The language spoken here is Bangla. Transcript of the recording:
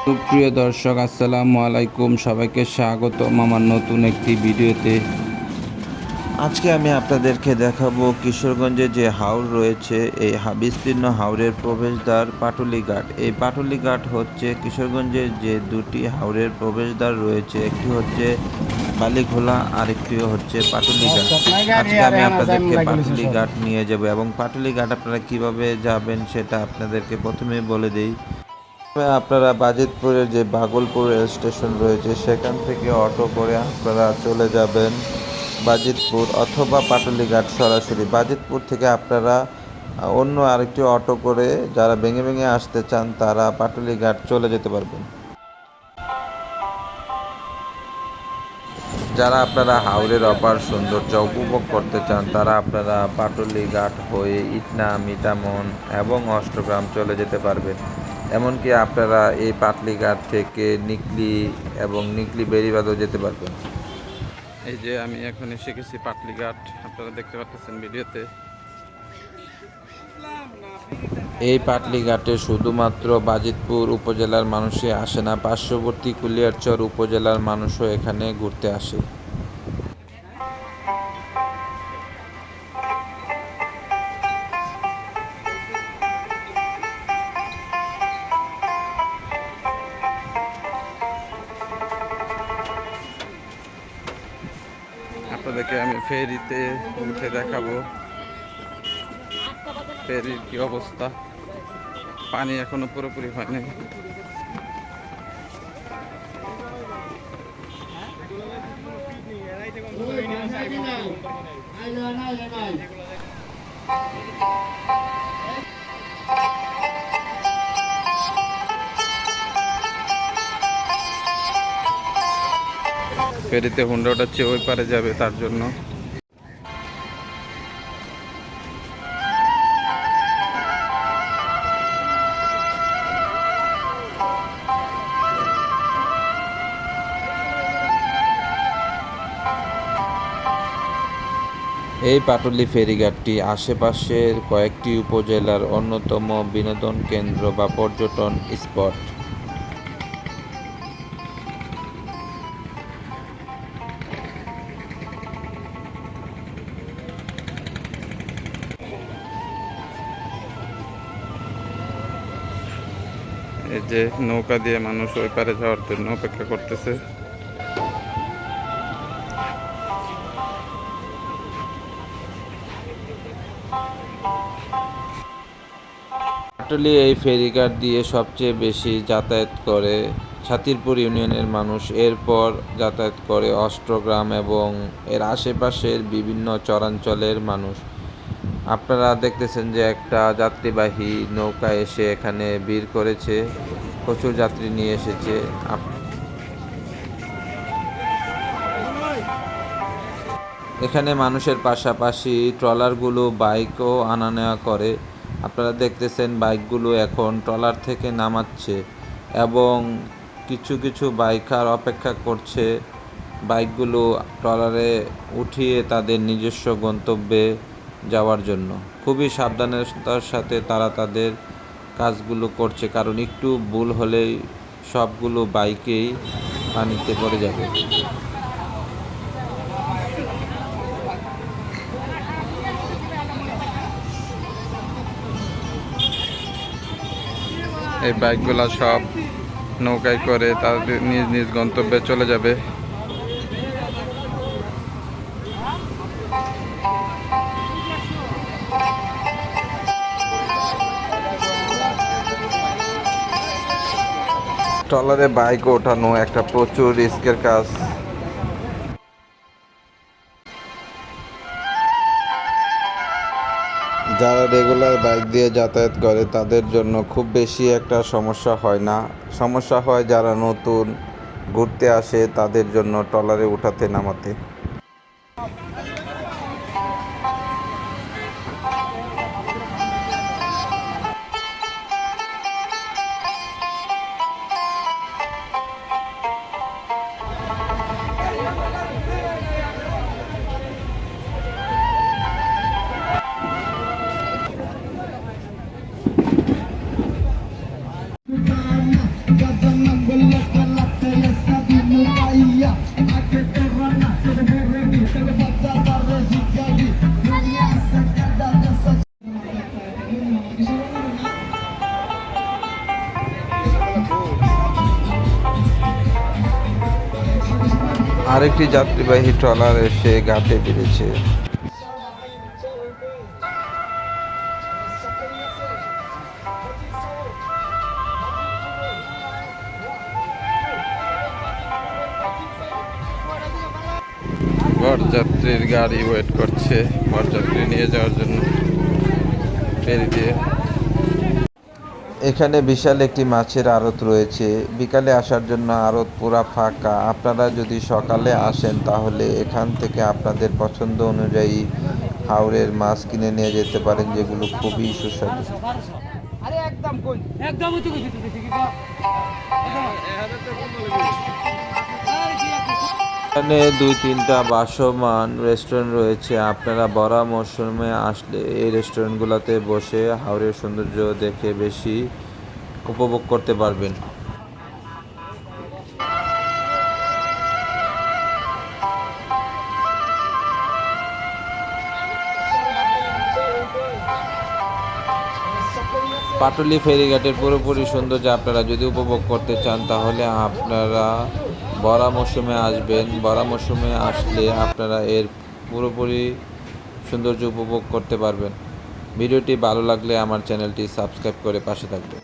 সুপ্রিয় দর্শক, আসসালামু আলাইকুম। সবাইকে স্বাগতম আমার নতুন একটি ভিডিওতে। আজকে আমি আপনাদেরকে দেখাবো কিশোরগঞ্জে যে হাওর রয়েছে, এই বিস্তীর্ণ হাওরের প্রবেশদ্বার পাটুলি ঘাট। এই পাটুলি ঘাট হচ্ছে কিশোরগঞ্জের যে দুটি হাওরের প্রবেশদ্বার রয়েছে, একটি হচ্ছে বালিখোলা আর একটি হচ্ছে পাটুলি ঘাট। আজকে আমি আপনাদেরকে পাটুলি ঘাট নিয়ে যাব এবং পাটুলি ঘাট আপনারা কিভাবে যাবেন সেটা আপনাদেরকে প্রথমেই বলে দিই। আপনারা বাজিতপুরের যে ভাগলপুর রেল স্টেশন রয়েছে সেখান থেকে অটো করে আপনারা চলে যাবেন বাজিতপুর অথবা পাটুলি ঘাট সরাসরি। বাজিতপুর থেকে আপনারা অন্য আরেকটি অটো করে যারা ভেঙে ভেঙে আসতে চান তারা পাটুলি ঘাট চলে যেতে পারবেন। যারা আপনারা হাওরের অপার সৌন্দর্য উপভোগ করতে চান তারা আপনারা পাটুলি ঘাট হয়ে ইটনা, মিঠামন এবং অষ্টগ্রাম চলে যেতে পারবেন। এমনকি আপনারা এই পাটলি ঘাট থেকে নিকলি এবং নিকলি বেড়িবাঁধও যেতে পারবেন। এই যে আমি এখন এসে গেছি পাটলি ঘাট, আপনারা দেখতে পাচ্ছেন ভিডিওতে। এই পাটলি ঘাটে শুধুমাত্র বাজিতপুর উপজেলার মানুষই আসে না, পার্শ্ববর্তী কুলিয়ারচর উপজেলার মানুষও এখানে ঘুরতে আসে। আপনাদেরকে আমি ফেরিতে উঠে দেখাবো ফেরির কি অবস্থা। পানি এখনো পুরোপুরি হয়নি। ফেরিতে হুন্ডা ওঠাচ্ছে, ওই পারে যাবে, তার জন্য। এই পাটুলি ফেরিঘাটটি আশেপাশের কয়েকটি উপজেলার অন্যতম বিনোদন কেন্দ্র বা পর্যটন স্পট। এই যে নৌকা দিয়ে মানুষ ওই পারে যাওয়ার জন্য অপেক্ষা করতেছে। পাটুলি এই ফেরিঘাট দিয়ে সবচেয়ে বেশি যাতায়াত করে ছাতিরপুর ইউনিয়নের মানুষ, এরপর যাতায়াত করে অষ্টগ্রাম এবং এর আশেপাশের বিভিন্ন চরাঞ্চলের মানুষ। আপনারা দেখতেছেন যে একটা যাত্রীবাহী নৌকা এসে এখানে ভিড় করেছে, প্রচুর যাত্রী নিয়ে এসেছে। এখানে মানুষের পাশাপাশি ট্রলারগুলো বাইকও আনা নেওয়া করে। আপনারা দেখতেছেন বাইকগুলো এখন ট্রলার থেকে নামাচ্ছে এবং কিছু কিছু বাইকার অপেক্ষা করছে বাইকগুলো ট্রলারে উঠিয়ে তাদের নিজস্ব গন্তব্যে যাওয়ার জন্য। খুবই সাবধানতার সাথে তারা তাদের কাজগুলো করছে, কারণ একটু ভুল হলেই সবগুলো বাইকেই পানিতে পড়ে যাবে। এই বাইকগুলা সব নৌকায় করে তাদের নিজ নিজ গন্তব্যে চলে যাবে। ট্রলারে বাইক ওঠানো একটা প্রচুর রিস্কের কাজ। যারা রেগুলার বাইক দিয়ে যাতায়াত করে তাদের জন্য খুব বেশি একটা সমস্যা হয় না। সমস্যা হয় যারা নতুন ঘুরতে আসে তাদের জন্য ট্রলারে উঠাতে নামাতে। আরেকটি যাত্রীবাহী ট্রলার এসে ঘাটে ভিড়েছে। বরযাত্রীর গাড়ি ওয়েট করছে বরযাত্রী নিয়ে যাওয়ার জন্য ফেরি দিয়ে। এখানে বিশাল একটি মাছের আড়ত রয়েছে। বিকালে আসার জন্য আড়ত পুরা ফাঁকা। আপনারা যদি সকালে আসেন তাহলে এখান থেকে আপনাদের পছন্দ অনুযায়ী হাওরের মাছ কিনে নিয়ে যেতে পারেন, যেগুলো খুবই সুস্বাদু। এখানে 2-3টা ভাসমান রেস্টুরেন্ট রয়েছে। আপনারা ভরা মৌসুমে আসলে এই রেস্টুরেন্টগুলোতে বসে হাওরের সৌন্দর্য দেখে বেশি উপভোগ করতে পারবেন। পাটুলি ফেরিঘাটের পুরোপুরি সৌন্দর্য আপনারা যদি উপভোগ করতে চান তাহলে আপনারা ভরা মৌসুমে আসবেন। ভরা মৌসুমে আসলে আপনারা এর পুরোপুরি সৌন্দর্য উপভোগ করতে পারবেন। ভিডিওটি ভালো লাগলে আমার চ্যানেলটি সাবস্ক্রাইব করে পাশে থাকবেন।